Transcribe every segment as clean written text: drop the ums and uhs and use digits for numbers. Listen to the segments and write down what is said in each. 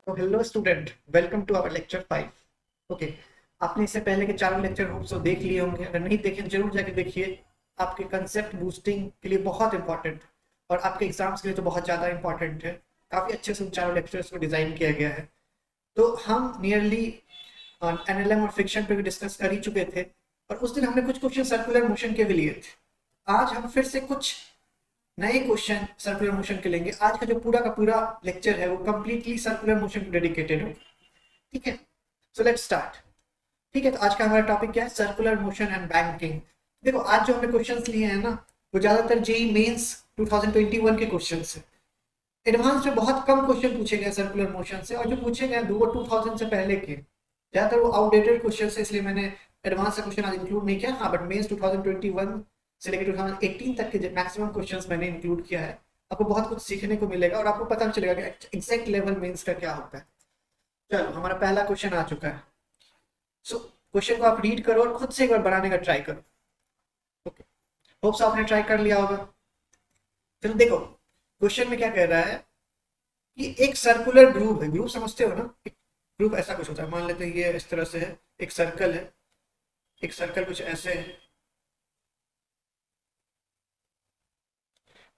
तो hello student, welcome to our lecture 5। Okay, आपने इससे पहले के चारों लेक्चर होप सो देख लिए होंगे। अगर नहीं देखे जरूर जाके देखिए। आपके कंसेप्ट बूस्टिंग के लिए बहुत इंपॉर्टेंट और आपके एग्जाम्स के लिए तो बहुत ज़्यादा इंपॉर्टेंट है। काफ़ी अच्छे से उन चारों लेक्चर्स को डिज़ाइन किया गया है। तो हम नियरली एनएलएम और फ्रिक्शन पे भी डिस्कस कर ही चुके थे और उस दिन हमने कुछ क्वेश्चन सर्कुलर मोशन के भी लिए थे। आज हम फिर से कुछ नए क्वेश्चन सर्कुलर मोशन के लेंगे। आज का जो पूरा का पूरा लेक्चर है वो कंप्लीटली सर्कुलर मोशन को डेडिकेटेड हो। ठीक है, सो लेट्स स्टार्ट। ठीक है, तो आज का हमारा टॉपिक क्या है? Circular motion and banking. देखो, आज जो हमने क्वेश्चंस लिए हैं ना, वो ज्यादातर जेईई मेंस 2021 के क्वेश्चंस है। एडवांस में बहुत कम क्वेश्चन पूछे गए सर्कुलर मोशन से, और जो पूछे गए वो 2000 से पहले के ज्यादातर वो आउटडेटेड क्वेश्चन है, इसलिए मैंने एडवांस का क्वेश्चन आज इंक्लूड नहीं किया। हाँ, बट मेंस 2021 से लेकर 2018 तक के मैक्सिमम क्वेश्चंस मैंने इंक्लूड किया है। आपको बहुत कुछ सीखने को मिलेगा और आपको पता भी चलेगा कि एग्जैक्ट लेवल मेंस का क्या होता है। चलो, हमारा पहला क्वेश्चन आ चुका है। सो क्वेश्चन को आप रीड करो और खुद से एक बार बनाने का ट्राई करो। ओके, होप्स आपने ट्राई कर लिया होगा। चलो देखो, क्वेश्चन में क्या कह रहा है कि एक सर्कुलर ग्रुप है। ग्रुप समझते हो ना? एक ग्रुप ऐसा कुछ होता है। मान लेते हैं ये इस तरह से है, एक सर्कल है। एक सर्कल कुछ ऐसे है,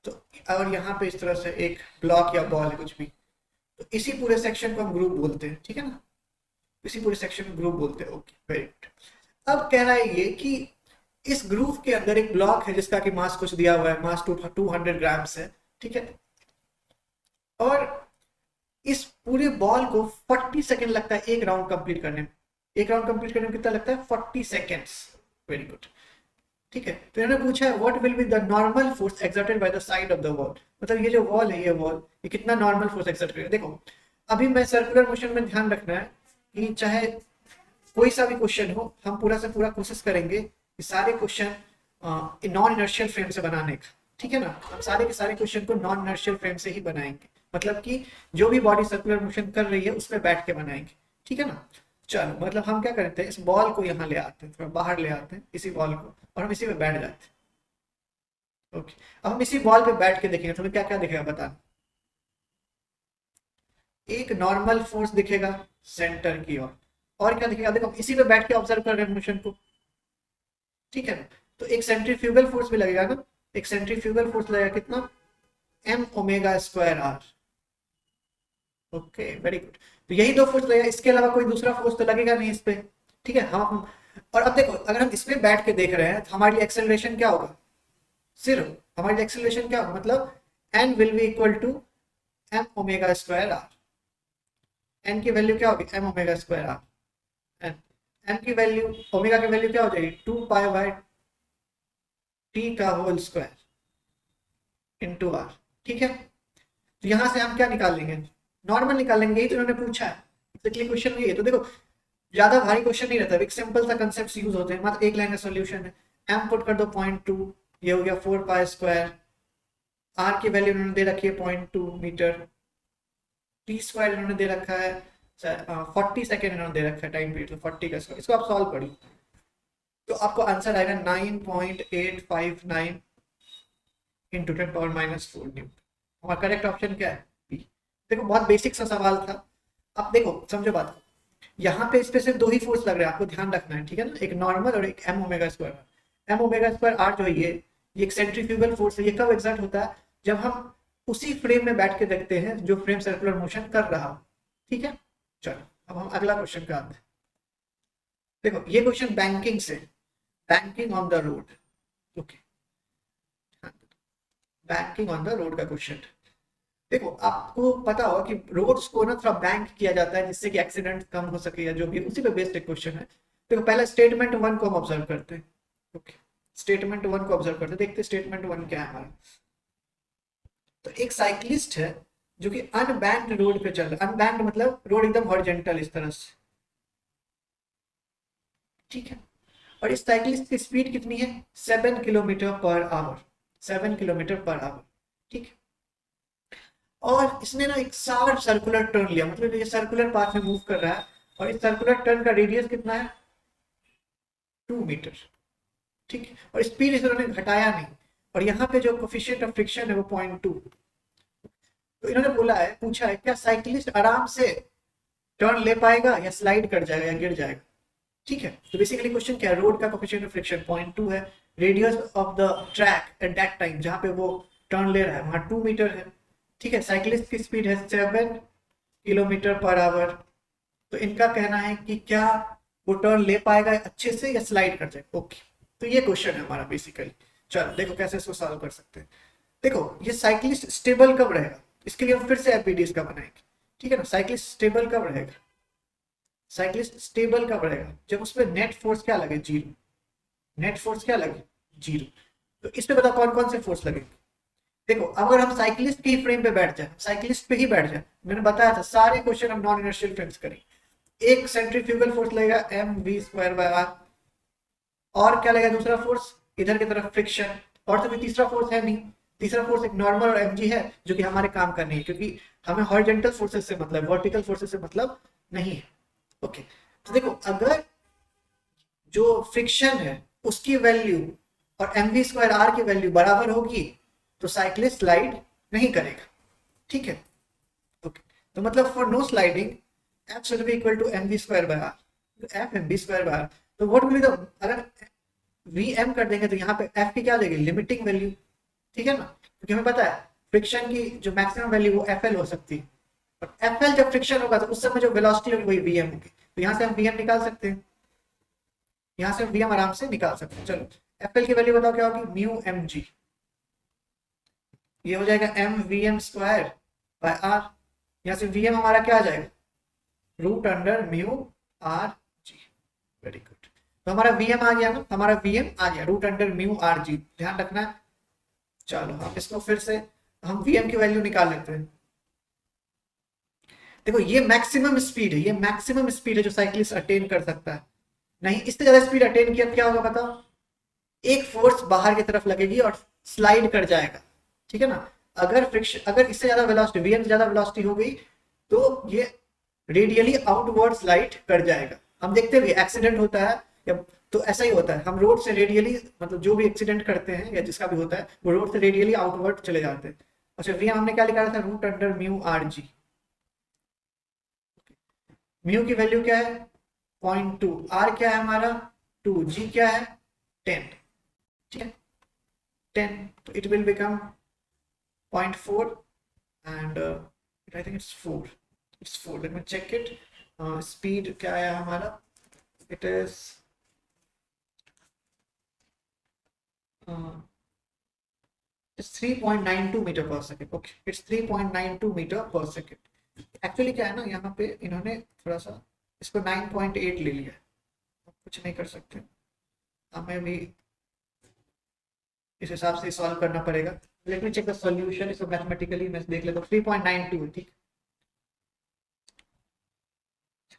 तो और यहाँ पे इस तरह से एक ब्लॉक या बॉल है कुछ भी। तो इसी पूरे सेक्शन को हम ग्रुप बोलते हैं। ठीक है ना? इसी पूरे सेक्शन को ग्रुप बोलते हैं। Okay, very good. अब कह रहा है ये कि इस ग्रुप के अंदर एक ब्लॉक है जिसका कि मास कुछ दिया हुआ है, मास 200 ग्राम्स है। ठीक है, और इस पूरे बॉल को 40 सेकेंड लगता है एक राउंड कंप्लीट करने में। एक राउंड कंप्लीट करने में कितना लगता है? 40 सेकेंड्स। Very good. ठीक है, तो इन्होंने पूछा है what will be the normal force exerted by the side of the wall. मतलब ये जो वॉल है, ये वॉल, ये कितना नॉर्मल फोर्स एक्सर्ट करेगा। देखो, अभी मैं सर्कुलर मोशन में ध्यान रखना है कि चाहे कोई सा भी क्वेश्चन हो, हम पूरा से पूरा कोशिश करेंगे कि सारे क्वेश्चन नॉन इनर्शियल फ्रेम से बनाने का। ठीक है ना? हम सारे के सारे क्वेश्चन को नॉन इनर्शियल फ्रेम से ही बनाएंगे, मतलब कि जो भी बॉडी सर्कुलर मोशन कर रही है उसमें बैठ के बनाएंगे। ठीक है ना? चलो, मतलब हम क्या करते हैं, इस बॉल को यहाँ ले आते हैं, थोड़ा बाहर ले आते हैं इसी बॉल को, और हम इसी पे बैठ जाते हैं। ओके, अब हम इसी बॉल पे बैठ के देखेंगे, तुम्हें क्या क्या दिखेगा बताना। एक नॉर्मल फोर्स दिखेगा सेंटर की ओर, और क्या दिखेगा? देखो, इसी पे बैठ के ऑब्जर्व कर रहे हैं मोशन को। ठीक है ना? तो एक सेंट्रीफ्यूगल फोर्स भी लगेगा ना। एक सेंट्रीफ्यूगल फोर्स लगेगा कितना? M omega square R. Okay, very good. तो यही दो फोर्स लगेगा, इसके अलावा कोई दूसरा फोर्स तो लगेगा नहीं इस पे। ठीक है, हम और अब देखो, अगर हम इस पे बैठ के देख रहे हैं तो हमारी एक्सेलरेशन क्या होगा? सिर्फ हमारी एक्सेलरेशन क्या होगा? मतलब N will be equal to M omega square R. N की वैल्यू क्या होगी? M omega square R. N M की वैल्यू, ओमेगा की वैल्यू क्या हो जाएगी? 2 पाई बाय टी का होल स्क्वायर इंटू आर। ठीक है, तो यहां से हम क्या निकाल लेंगे? नॉर्मल निकाल लेंगे। यही तो उन्होंने पूछा है, एक्चुअली क्वेश्चन ये है। तो देखो, ज्यादा भारी क्वेश्चन नहीं रहता, एक सिंपल सा कंसेप्ट यूज होते हैं, मतलब एक लाइन का सोल्यूशन है। एम पुट कर दो 0.2, ये हो गया 4 पाई स्क्वायर। आर की वैल्यू उन्होंने दे रखी है 0.2 मीटर। टी स्क्वायर इन्होंने दे रखा है 40 सेकेंड इन्होंने दे रखा है टाइम पीरियड, तो 40 का स्क्वायर। इसको आप सॉल्व करिए तो आपको आंसर आएगा 9.859 इंटू 10⁻⁴ न्यूटन। हमारा करेक्ट ऑप्शन क्या है? बी। देखो, बहुत बेसिक सा सवाल था। अब देखो, समझो बात को, यहाँ पे इस पे सिर्फ दो ही फोर्स लग रहे हैं, आपको ध्यान रखना है। ठीक है ना? एक नॉर्मल और एक M omega square. M omega square R जो है, ये एक सेंट्रीफ्यूगल फोर्स है। ये कब एग्जर्ट होता है? जब हम उसी फ्रेम में बैठ के देखते हैं जो फ्रेम सर्कुलर मोशन कर रहा हो। ठीक है, चलो अब हम अगला क्वेश्चन पे आते हैं। देखो, ये क्वेश्चन बैंकिंग से, banking on the road. Okay, banking on the road का क्वेश्चन। देखो, आपको पता होगा कि रोड्स को ना थोड़ा बैंक किया जाता है जिससे कि एक्सीडेंट कम हो सके या जो भी, उसी पे बेस्ड एक क्वेश्चन है। देखो, पहले स्टेटमेंट 1 को हम ऑब्जर्व करते हैं। ओके, स्टेटमेंट 1 को ऑब्जर्व करते हैं, देखते हैं स्टेटमेंट 1 क्या है हमारा। तो एक साइक्लिस्ट है जो कि अनबैंड रोड पे चल रहा है। अनबैंड मतलब रोड एकदम हॉरिजॉन्टल इस तरह से। ठीक है, और इस साइक्लिस्ट की स्पीड कितनी है? 7 kilometre per hour. 7 kilometre per hour. ठीक है, और इसने ना एक शार्प सर्कुलर टर्न लिया, मतलब ये सर्कुलर पाथ में मूव कर रहा है, और इस सर्कुलर टर्न का रेडियस कितना है? 2 मीटर। ठीक है, और स्पीड इन्होंने घटाया नहीं, और यहाँ पे जो कोफिशिएंट ऑफ फ्रिक्शन है वो 0.2। तो इन्होंने बोला है, पूछा है क्या साइकिलिस्ट आराम से टर्न ले पाएगा या स्लाइड कर जाएगा या गिर जाएगा। ठीक है, तो बेसिकली क्वेश्चन क्या है, रोड का कोएफिशिएंट ऑफ फ्रिक्शन 0.2 है, radius of the track at that time जहां पे वो टर्न ले रहा है वहां 2 मीटर है। ठीक है, साइकिलिस्ट की स्पीड है 7 किलोमीटर पर आवर। तो इनका कहना है कि क्या वो टर्न ले पाएगा अच्छे से या स्लाइड कर जाएगा। ओके, तो ये क्वेश्चन है हमारा बेसिकली। चलो देखो कैसे इसको सॉल्व कर सकते हैं। देखो ये साइकिलिस्ट स्टेबल कब रहेगा, इसके लिए हम फिर से एपीडीएस का बनाएंगे। ठीक है ना, साइकिलिस्ट स्टेबल कब रहेगा, साइकिलिस्ट स्टेबल कब रहेगा, जब उसमें नेट फोर्स क्या लगे, जीरो। नेट फोर्स क्या लगे, जीरो। तो इसमें बताओ कौन कौन से फोर्स लगेंगे। देखो अगर हम साइकिलिस्ट के ही फ्रेम पे बैठ जाए, साइकिलिस्ट पे ही बैठ जाए, मैंने बताया था सारे क्वेश्चन हम नॉन इनर्शियल फ्रेम्स करेंगे। एक सेंट्रीफ्यूगल फोर्स लगेगा mv²/r, और क्या लगेगा दूसरा फोर्स, इधर की तरफ फ्रिक्शन, और तो कोई तीसरा फोर्स है नहीं। तीसरा फोर्स एक नॉर्मल और mg है जो कि हमारे काम का नहीं है, क्योंकि हमें हॉरिजॉन्टल फोर्सेस से मतलब, वर्टिकल फोर्सेस से मतलब नहीं है। ओके, तो देखो अगर जो फ्रिक्शन है उसकी वैल्यू और mv²r की वैल्यू बराबर होगी तो साइकिलिस्ट स्लाइड नहीं करेगा। ठीक है, ओके, तो मतलब for no sliding f should be equal to mv²/r, f mv²/r। तो व्हाट विल बी द, अगर vm कर देंगे तो यहाँ पे f की क्या देगी, लिमिटिंग वैल्यू। ठीक है ना, क्योंकि हमें पता है फ्रिक्शन की जो मैक्सिमम वैल्यू वो fl हो सकती है, और fl जब फ्रिक्शन होगा तो उस समय जो वेलोसिटी होगी वही vm होगी। तो यहाँ से हम vm निकाल सकते हैं, यहाँ से हम vm आराम से निकाल सकते हैं। चलो fl की वैल्यू बताओ क्या होगी, म्यू mg, ये हो जाएगा mvm²/r। यहाँ से vm हमारा क्या आ जाएगा, √μ/r(g). वेरी गुड, तो हमारा vm आ गया ना, हमारा vm आ गया √μ/r(g), ध्यान रखना है। चलो हम इसको फिर से हम vm की वैल्यू निकाल लेते हैं। देखो ये मैक्सिमम स्पीड है, ये मैक्सिमम स्पीड है जो साइकिलिस्ट अटेन कर सकता है। नहीं इससे ज्यादा स्पीड अटेन किया क्या होगा बताओ, एक फोर्स बाहर की तरफ लगेगी और स्लाइड कर जाएगा। ठीक है ना, अगर फ्रिक्शन, अगर इससे ज्यादा वेलोसिटी, vm से ज्यादा वेलोसिटी हो गई तो ये रेडियली आउटवर्ड स्लाइड कर जाएगा। हम देखते भी एक्सीडेंट होता है या तो ऐसा ही होता है, हम रोड से रेडियली, मतलब जो भी एक्सीडेंट करते हैं या जिसका भी होता है वो रोड से रेडियली आउटवर्ड चले जाते हैं। अच्छा vm हमने क्या लिखा था, √μ/r(g). म्यू की वैल्यू क्या है 0.2, r क्या है हमारा 2, g क्या है 10। ठीक है 10, तो it will become 0.4 and I think it's 4. It's 4. Let me check it. Speed क्या है हमारा, it is it's 3.92 meter per second. Okay, it's 3.92 meter per second. Actually क्या है ना, यहाँ पे इन्होंने थोड़ा सा इसको 9.8 ले लिया, कुछ नहीं कर सकते, हमें भी इस हिसाब से सॉल्व करना पड़ेगा। Let me check the solution, इसको मैथमेटिकली मैं देख लेता हूँ। 3.92 ठीक,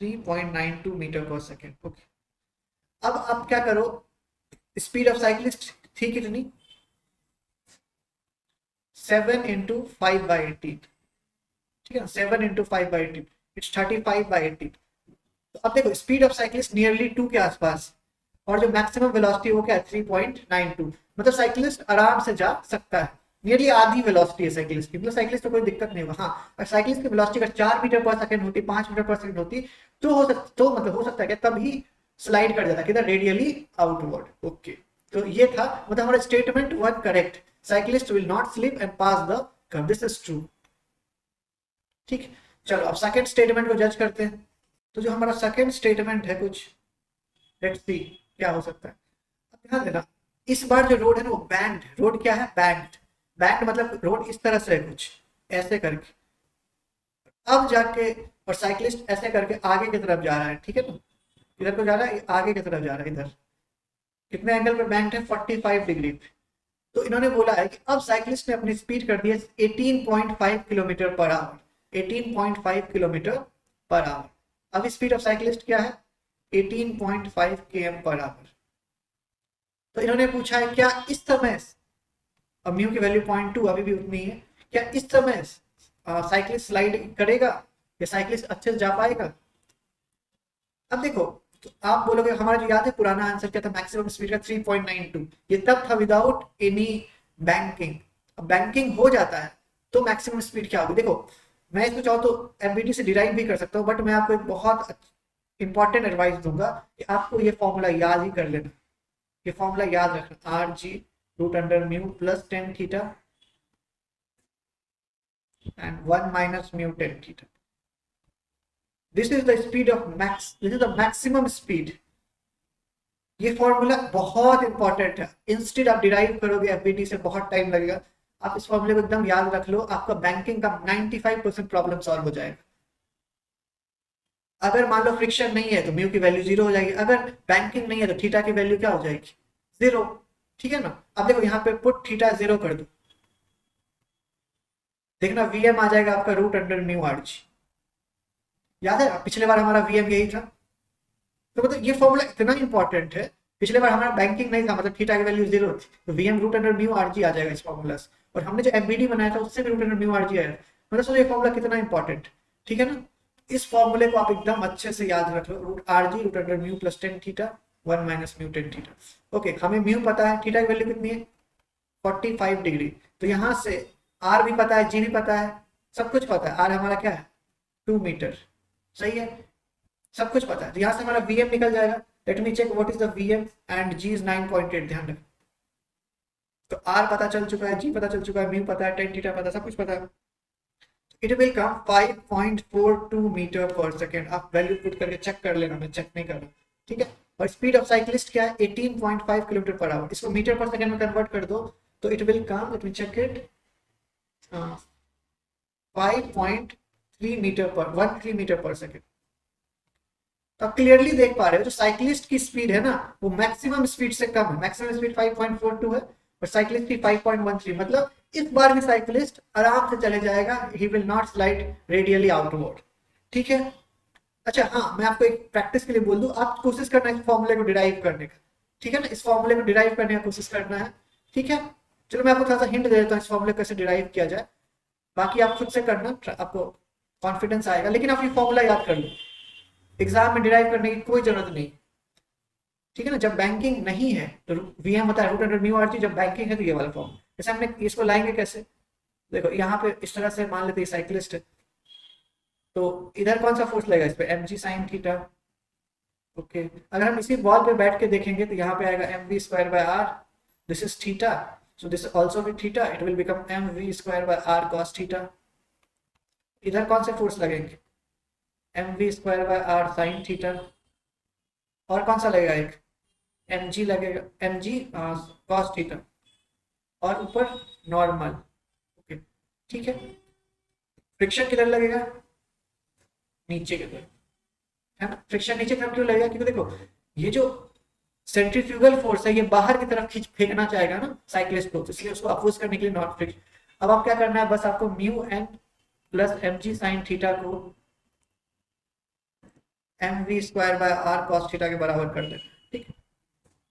3.92 मीटर पर सेकेंड। ओके, अब आप क्या करो, स्पीड ऑफ साइकिलिस्ट थी कितनी, 7 × 5/18। ठीक है ना, 7 × 5/18 इट्स 35/18। तो अब देखो स्पीड ऑफ साइकिलिस्ट नियरली 2 के आसपास, और जो मैक्सिमम वेलोसिटी वो क्या है 3.92, मतलब साइकिलिस्ट आराम से जा सकता है, नियरली आधी वेलोसिटी है साइकिलिस्ट की, मतलब साइकिलिस्ट को कोई दिक्कत नहीं होगा। हाँ, और साइकिलिस्ट की वेलोसिटी अगर 4 मीटर पर सेकंड होती, 5 मीटर पर सेकंड होती तो हो सकता, तो मतलब हो सकता है कि तभी स्लाइड कर जाता किधर, रेडियली आउटवर्ड। ओके, तो ये था, मतलब हमारा statement 1 correct, cyclist will not slip and pass the curve, this is true. ठीक, चलो अब सेकंड स्टेटमेंट को जज करते हैं। तो जो हमारा सेकंड स्टेटमेंट है कुछ, लेट्स सी क्या हो सकता है। अब ध्यान देना, इस बार जो रोड है ना वो बैंक्ड रोड, क्या है बैंक्ड, बैंक्ड मतलब रोड इस तरह से है कुछ ऐसे करके, अब जाके और साइकिलिस्ट ऐसे करके आगे की तरफ जा रहा है। ठीक है ना, इधर को जा रहा है, आगे की तरफ जा रहा है, इधर कितने एंगल पर बैंक्ड है 45 डिग्री पे। तो इन्होंने बोला है कि अब साइकिलिस्ट ने अपनी स्पीड कर दी है 18.5 kilometre per hour, 18.5 kilometre per hour. अब स्पीड ऑफ साइकिलिस्ट क्या है 18.5 km पर आवर। तो इन्होंने पूछा है क्या इस समय, अब म्यू की वैल्यू 0.2 अभी भी उतनी है, क्या इस समय साइकिलिस्ट स्लाइड करेगा या साइकिलिस्ट अच्छे से जा पाएगा। अब देखो, तो आप बोलोगे हमारा जो याद है पुराना आंसर क्या था, मैक्सिमम स्पीड का 3.92, ये तब था विदाउट एनी बैंकिंग। अब बैंकिंग हो जाता है तो मैक्सिमम स्पीड क्या होगी, देखो मैं इसको चाहूँ तो एमबीडी से डिराइव भी कर सकता हूँ, बट मैं आपको एक बहुत इंपॉर्टेंट एडवाइस दूंगा कि आपको ये फॉर्मूला याद ही कर लेना। ये फॉर्मूला याद रखना, R G root under mu plus ten theta and 1 minus mu ten theta. This is the speed of max, this is the maximum speed. ये फॉर्मूला बहुत इंपॉर्टेंट है। इंस्टेड आप डिराइव करोगे एफबीटी से बहुत टाइम लगेगा, आप इस फॉर्मूले को एकदम याद रख लो, आपका बैंकिंग का 95% प्रॉब्लम सॉल्व हो जाएगा। अगर मान लो फ्रिक्शन नहीं है तो म्यू की वैल्यू 0 हो जाएगी, अगर बैंकिंग नहीं है तो थीटा की वैल्यू क्या हो जाएगी, 0। ठीक है ना। अब देखो यहाँ पे पुट थीटा 0 कर दो, देखना वीएम आ जाएगा आपका root under mu R G. याद है पिछले बार हमारा वीएम यही था। तो मतलब ये फॉर्मूला इतना इंपॉर्टेंट है, पिछले बार हमारा बैंकिंग नहीं था, मतलब थीटा की वैल्यू 0 थी, तो VM root under mu R G आ जाएगा इस फॉर्मूला से। और हमने जो एमबीडी बनाया था उससे भी root under mu R G आया। मतलब सोचो ये फॉर्मूला कितना इंपॉर्टेंट, ठीक है ना। इस फॉर्मूले को आप एकदम अच्छे से याद रख लो, root R G root under mu plus ten theta 1 minus mu ten theta. Okay, हमें म्यू पता है, थीटा की वैल्यू कितनी है 45 डिग्री, तो यहाँ से आर भी पता है, जी भी पता है, सब कुछ पता है। आर हमारा क्या है 2 मीटर, सही है, सब कुछ पता है। तो यहाँ से हमारा वीएम निकल जाएगा। Let me check what is the VM and G is 9.8, ध्यान रखें। तो आर पता चल चुका है, जी पता चल चुका है, म्यू पता है, टेन थीटा पता है, सब कुछ पता है। इट विल कम 5.42 मीटर पर सेकेंड। आप वैल्यू पुट करके चेक कर लेना, मैं चेक नहीं कर रहा, ठीक है। और स्पीड ऑफ साइक्लिस्ट क्या है 18.5 किलोमीटर पर आवर। इसको मीटर पर सेकेंड में कन्वर्ट कर दो तो it will come, let me check it, 5.3 metre पर 13 मीटर पर सेकेंड। तो आप क्लियरली देख पा रहे हो जो साइक्लिस्ट की स्पीड है ना वो मैक्सिमम स्पीड से कम है। मैक्सिमम स्पीड 5.42 है और साइक्लिस्ट की 5.13। मतलब इस बार भी साइक्लिस्ट आराम से चले जाएगा, he will not slide radially outward, ठीक है। अच्छा हाँ, मैं आपको एक प्रैक्टिस के लिए बोल दूं, आप कोशिश करना इस फॉर्मूले को डिराइव करने का, ठीक है ना। इस फॉर्मूले को डिराइव करने का कोशिश करना है, ठीक है। चलो मैं आपको थोड़ा सा हिंट दे देता हूँ इस फॉर्मूले कैसे डिराइव किया जाए, बाकी आप खुद से करना, आपको कॉन्फिडेंस आएगा। लेकिन आप ये फॉर्मूला याद कर लो, एग्जाम में डिराइव करने की कोई जरूरत नहीं, ठीक है ना। जब बैंकिंग नहीं है तो वीएम होता है root under mu R G, जब बैंकिंग है तो ये वाला फॉर्म। जैसे हमने इसको लाएंगे कैसे, देखो यहाँ पे इस तरह से मान लेते हैं साइक्लिस्ट है, तो इधर कौन सा फोर्स लगेगा इस पे, M G sine theta. Okay, अगर हम इसी बॉल पे बैठ के देखेंगे तो यहाँ पे आएगा M V square by R, this is theta, so this also with theta, it will become M V square by R cos theta. इधर कौन से फोर्स लगेंगे, M V square by R sine theta, और कौन सा लगेगा एक M G लगेगा, एम जी कॉस थीटा, और ऊपर नॉर्मल। ओके ठीक है, फ्रिक्शन किधर लगेगा, नीचे की तरफ, है ना। फ्रिक्शन नीचे की तरफ क्यों लगेगा, क्योंकि देखो ये जो सेंट्रीफ्यूगल फोर्स है ये बाहर की तरफ खींच फेंकना चाहेगा ना साइक्लिस्ट को, तो इसलिए उसको अपोज करने के लिए नॉट फ्रिक्शन। अब आप क्या करना है, बस आपको mu N plus M G sine theta को M V square by R cos theta के बराबर कर देना, ठीक है,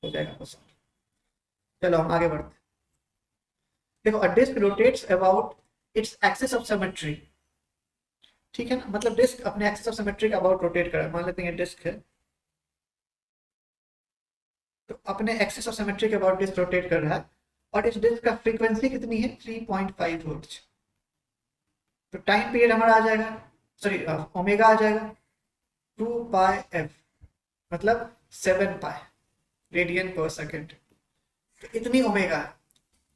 हो जाएगा बस। चलो हम आगे बढ़ते। देखो a disc rotates about its axis of symmetry, ठीक है ना। मतलब डिस्क अपने एक्सिस ऑफ सिमेट्री के अबाउट रोटेट कर रहा है। मान लेते हैं ये डिस्क है, तो अपने एक्सिस ऑफ सिमेट्री के अबाउट डिस्क रोटेट कर रहा है, और इस डिस्क का फ्रीक्वेंसी कितनी है 3.5 हर्ट्ज। तो टाइम पीरियड हमारा आ जाएगा, सॉरी ओमेगा आ जाएगा 2 पाई एफ, मतलब 7 पाई रेडियन पर सेकेंड। तो इतनी ओमेगा है,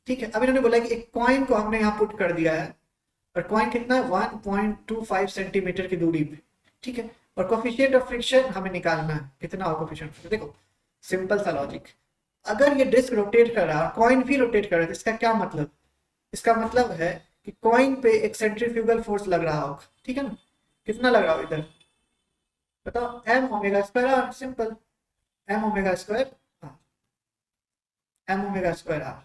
ठीक है। अब इन्होंने बोला कि एक कॉइन को हमने यहाँ पुट कर दिया है, और कॉइन कितना है 1.25 सेंटीमीटर की दूरी पे, ठीक है। और कोफिशिएंट ऑफ फ्रिक्शन हमें निकालना है, कितना हो कोफिशिएंट। देखो सिंपल सा लॉजिक, अगर ये डिस्क रोटेट कर रहा है, कॉइन भी रोटेट कर रहा है, तो इसका क्या मतलब, इसका मतलब है कि कॉइन पे एक सेंट्रीफ्यूगल फोर्स लग रहा होगा, ठीक है ना। कितना लग रहा होगा इधर बताओ, M omega square R, simple M omega square R, M omega square R.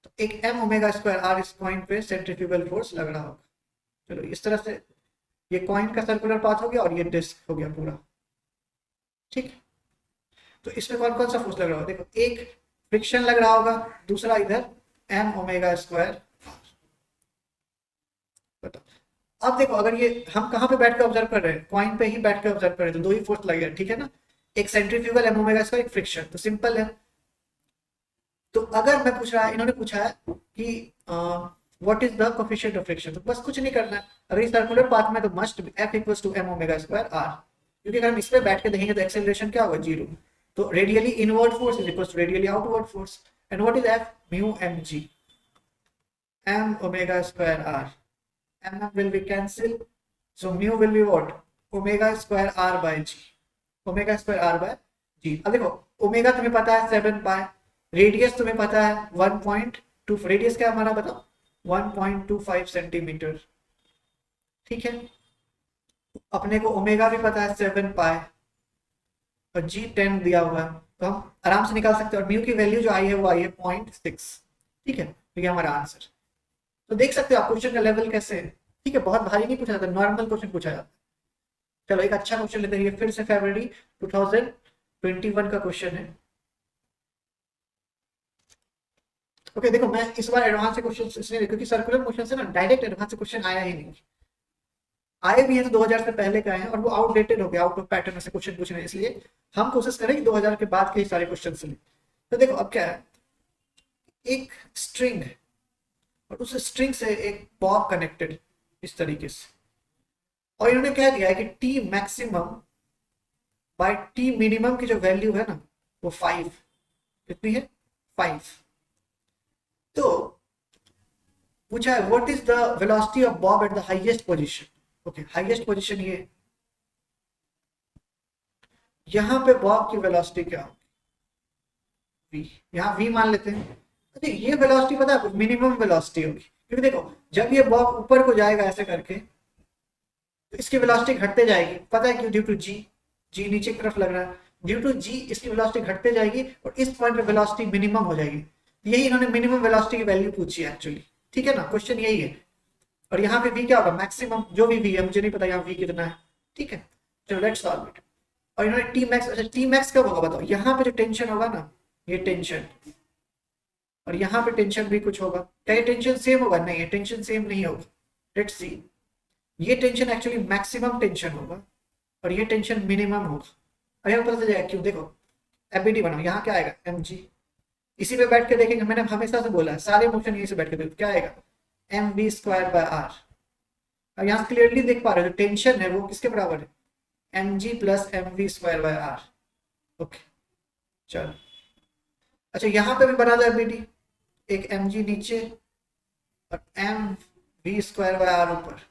तो एक एम ओमेगा स्क्वायर आर इस कॉइन पे सेंट्रीफ्यूगल फोर्स लग रहा होगा। चलो इस तरह से ये कॉइन का सर्कुलर पाथ हो गया और ये डिस्क हो गया पूरा, ठीक। तो इसमें कौन कौन सा फोर्स लग रहा होगा, देखो एक फ्रिक्शन लग रहा होगा, दूसरा इधर एम ओमेगा स्क्वायर। अब देखो अगर ये हम कहाँ पे बैठ के ऑब्जर्व कर रहे हैं, कॉइन पे ही बैठ के ऑब्जर्व कर रहे हैं, तो दो ही फोर्स लगेगा, ठीक है ना। एक सेंट्रीफ्यूगल एम ओमेगा स्क्वायर, एक फ्रिक्शन, तो सिंपल है। तो अगर मैं पूछ रहा है, इन्होंने पूछा है कि what is the coefficient of friction. तो बस कुछ नहीं करना है, अगर ये सर्कुलर पाथ में तो must F equals to M omega square R, क्योंकि अगर हम इस पे बैठ के देखेंगे तो एक्सेलरेशन क्या होगा, जीरो। तो radially inward force is equals to radially outward force, and what is F, mu M G, M omega square R, M will be cancel, so mu will be what, omega square R by G, omega square R by G. अब देखो omega तुम्हें पता है 7 पाई, radius तुम्हें पता है 1.2, radius क्या हमारा बताओ 1.25 सेंटीमीटर, ठीक है। अपने को ओमेगा भी पता है 7 पाई और जी 10 दिया हुआ है, तो हम आराम से निकाल सकते हैं। और म्यू की वैल्यू जो आई है वो आई है 0.6, ठीक है, तो ये हमारा आंसर। तो देख सकते हो आप क्वेश्चन का लेवल कैसे है, ठीक है, बहुत भारी नहीं पूछा जाता, नॉर्मल क्वेश्चन पूछा जाता है। चलो एक अच्छा क्वेश्चन लेते हैं, ये फिर से फरवरी 2021 का क्वेश्चन है। ओके देखो मैं इस बार एडवांस से क्वेश्चन इसलिए, क्योंकि सर्कुलर मोशन से ना डायरेक्ट एडवांस से क्वेश्चन आया ही नहीं, आए भी हैं तो 2000 से पहले का है और वो आउटडेटेड हो गया, आउट ऑफ पैटर्न से क्वेश्चन पूछ रहे हैं, इसलिए हम कोशिश करें कि 2000 के बाद के ही सारे क्वेश्चन से लें। तो देखो अब क्या है, एक स्ट्रिंग है और उस स्ट्रिंग से एक बॉब कनेक्टेड इस तरीके से, और इन्होंने कह दिया है कि T maximum bye T minimum की जो वैल्यू है ना वो 5, कितनी है 5। तो पूछा है what is the velocity of Bob at the highest position. Okay highest position ये, यहां पे बॉब की वेलोसिटी क्या होगी, v, यहाँ v मान लेते हैं। अच्छा ये वेलोसिटी पता है मिनिमम वेलोसिटी होगी, क्योंकि देखो जब ये बॉब ऊपर को जाएगा ऐसे करके तो इसकी वेलोसिटी घटते जाएगी, पता है क्यों, ड्यू टू जी, जी नीचे की तरफ लग रहा है, ड्यू टू जी इसकी वेलोसिटी घटते जाएगी और इस पॉइंट पे वेलोसिटी मिनिमम हो जाएगी। यही इन्होंने मिनिमम वेलोसिटी की वैल्यू पूछी है एक्चुअली, ठीक है ना, क्वेश्चन यही है। और यहाँ पे v क्या होगा, मैक्सिमम जो भी v है, मुझे नहीं पता यहाँ v कितना है, ठीक है, चलो लेट्स सॉल्व इट। और इन्होंने टी मैक्स, अच्छा टी मैक्स कब होगा बताओ, यहाँ पे जो टेंशन होगा ना, ये टेंशन, और यहाँ पे टेंशन भी कुछ होगा, क्या ये टेंशन सेम होगा, नहीं ये टेंशन सेम नहीं होगा, लेट्स सी, ये टेंशन एक्चुअली मैक्सिमम टेंशन होगा और ये टेंशन मिनिमम होगा। अब यहाँ पता चल जाएगा क्यों, देखो एबीडी बनाओ, यहाँ क्या आएगा एम जी, इसी पे बैठ के देखेंगे, मैंने हमेशा से बोला है सारे मोशन यहीं से बैठ के देखो क्या आएगा, M V square by R. अब यहाँ क्लियरली देख पा रहे हो जो टेंशन है वो किसके बराबर है, M G plus M V square by R. Okay चलो, अच्छा यहाँ पे भी बना दो एबीडी, एक एम जी नीचे और M V square by R ऊपर,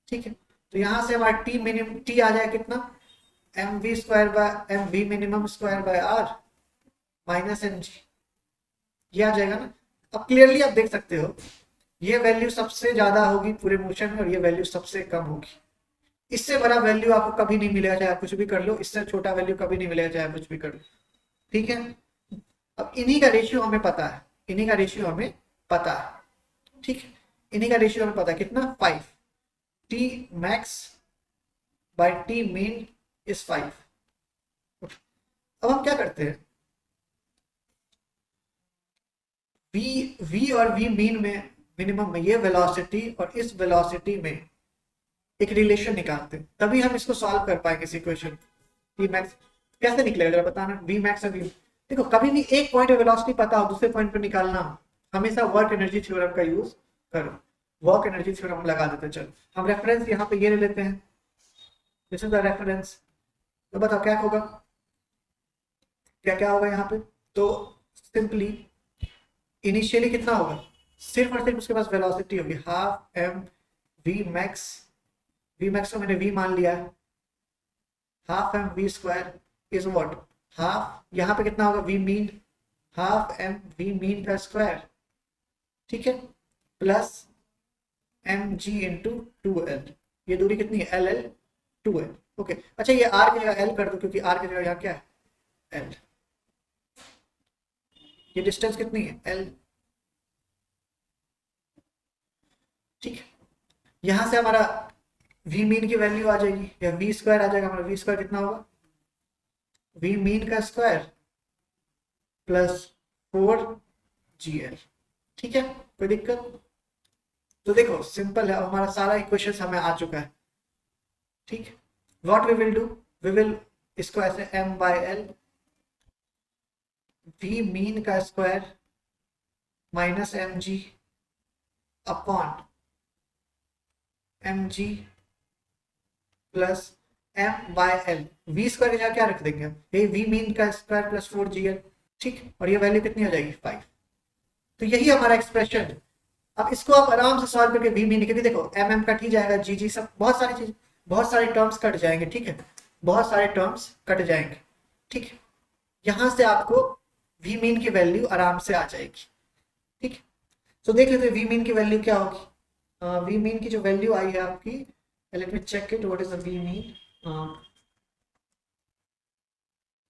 ठीक है। तो यहाँ से हमारा टी मिनिमम, टी आ जाए कितना, M V square by M V minimum square by R minus M G, ये आ जाएगा ना। अब क्लियरली आप देख सकते हो ये वैल्यू सबसे ज्यादा होगी पूरे मोशन में और ये वैल्यू सबसे कम होगी, इससे बड़ा वैल्यू आपको कभी नहीं मिलेगा चाहे आप कुछ भी कर लो, इससे छोटा वैल्यू कभी नहीं मिलेगा चाहे आप कुछ भी कर लो, ठीक है। अब इन्हीं का रेशियो हमें पता है, इन्हीं का रेशियो हमें पता है, ठीक है, इन्हीं का रेशियो हमें पता है कितना 5, T max bye T mean is 5। अब हम क्या करते हैं, v और v मीन में, मिनिमम में ये वेलोसिटी और इस वेलोसिटी में एक रिलेशन निकालते हैं, तभी हम इसको सॉल्व कर पाएंगे इस इक्वेशन। v मैक्स कैसे निकलेगा जरा बताना, v मैक्स और v, देखो कभी भी एक पॉइंट पे वेलोसिटी पता हो दूसरे पॉइंट पे निकालना हो, हमेशा वर्क एनर्जी थ्योरम का यूज करो, वर्क एनर्जी थ्योरम लगा देते हैं। चलो हम रेफरेंस यहाँ पे ये ले लेते हैं, दिस इज द रेफरेंस। तो बताओ क्या होगा, क्या क्या होगा यहाँ पे, तो सिंपली इनिशियली कितना होगा, सिर्फ और सिर्फ उसके पास वेलोसिटी होगी half M V max, V max को मैंने v मान लिया है, half M V square is what, half यहाँ पे कितना होगा v mean, half M V mean का स्क्वायर, ठीक है, प्लस एम जी इंटू 2l, ये दूरी कितनी है एल एल 2l। ओके अच्छा ये r की जगह l कर दो, क्योंकि r की जगह यहाँ क्या है l, ये डिस्टेंस कितनी है l, ठीक है। यहां से हमारा v मीन की वैल्यू आ जाएगी या v स्क्वायर आ जाएगा, हमारा v स्क्वायर कितना होगा, v मीन का स्क्वायर प्लस 4gl, ठीक है, कोई दिक्कत। तो देखो सिंपल है, हमारा सारा इक्वेशन हमें आ चुका है, ठीक है। What we will do, we will इसको ऐसे m by l, v mean का square minus M G upon M G plus M by L, V square की जगह क्या रख देंगे हम, ये वी मीन का स्क्वायर प्लस 4gl, ठीक, और ये वैल्यू कितनी हो जाएगी 5। तो यही हमारा एक्सप्रेशन है। अब इसको आप आराम से सॉल्व करके वी मीन, क्योंकि देखो एम एम कट ही जाएगा, जी जी सब बहुत सारी चीज, बहुत सारे टर्म्स कट जाएंगे, ठीक है, बहुत सारे टर्म्स कट जाएंगे, ठीक है, यहां से आपको वी मीन की वैल्यू आराम से आ जाएगी, ठीक। तो देख लेते हैं वी मीन की वैल्यू क्या होगी। वी मीन की जो वैल्यू आई है आपकी, let me check it, what is the V mean,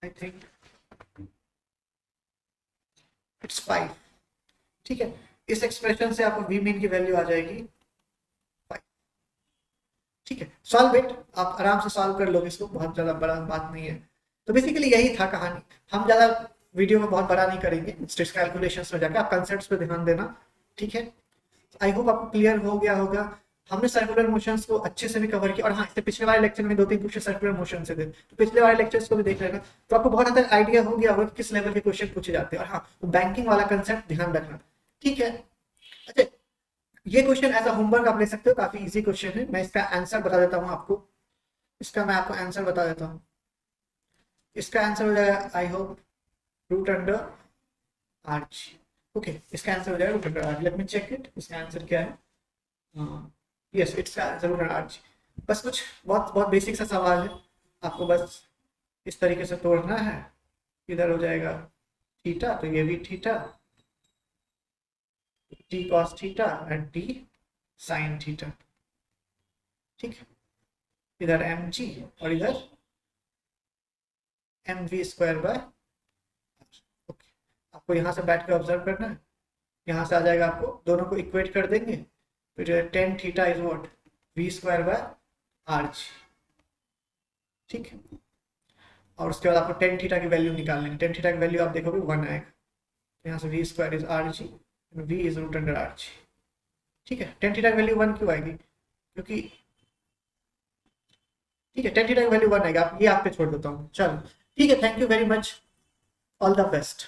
I think it's 5, ठीक है। इस एक्सप्रेशन से आपको वी मीन की वैल्यू आ जाएगी 5, ठीक है। सॉल्व इट, आप आराम से सॉल्व कर लोगे इसको, बहुत ज्यादा बड़ा बात नहीं है। तो बेसिकली यही था कहानी, हम ज्यादा वीडियो में बहुत बड़ा नहीं करेंगे, स्ट्रेस कैलकुलेशंस में जाकर आप कंसेप्ट्स पे ध्यान देना, ठीक है। आई होप आपको क्लियर हो गया होगा। हमने सर्कुलर मोशंस को अच्छे से भी कवर किया, और हाँ, इससे पिछले वाले लेक्चर में 2-3 क्वेश्चन सर्कुलर मोशन से थे, तो पिछले वाले लेक्चर्स को भी देख लेना, तो आपको बहुत हद तक आइडिया हो गया होगा कि किस लेवल के क्वेश्चन पूछे जाते हैं। और हाँ, बैंकिंग वाला कंसेप्ट ध्यान रखना, ठीक है। अच्छा, ये क्वेश्चन एज अ होमवर्क आप ले सकते हो, काफी इजी क्वेश्चन है। मैं इसका आंसर बता देता हूँ आपको, इसका मैं आपको आंसर बता देता हूँ। इसका आंसर हो जाएगा, I hope, root under arch, okay, इसका आंसर हो जाएगा root under arch. Let me check it, इसका आंसर क्या है। Yes, it's answer root under arch. बस कुछ बहुत बहुत बेसिक सा सवाल है, आपको बस इस तरीके से तोड़ना है। इधर हो जाएगा थीटा, तो ये भी theta, T cos theta and T sine theta, ठीक है। इधर एम जी और इधर M V square by, okay. आपको यहाँ से बैठ कर ऑब्जर्व करना है, यहाँ से आ जाएगा, आपको दोनों को इक्वेट कर देंगे, फिर tan theta is what, we square by R G, ठीक है। और उसके बाद आपको टेन थीटा की वैल्यू निकालनी है, टेन थीटा की वैल्यू आप देखोगे 1 आएगा, तो यहाँ से V square is R G, V is root under R G, ठीक है। टेन थीटा की वैल्यू 1 क्यों आएगी, क्योंकि, ठीक है, टेन थीटा की वैल्यू 1 आएगा, आप ये आप पे छोड़ देता हूँ, चलो ठीक है, thank you very much, all the best.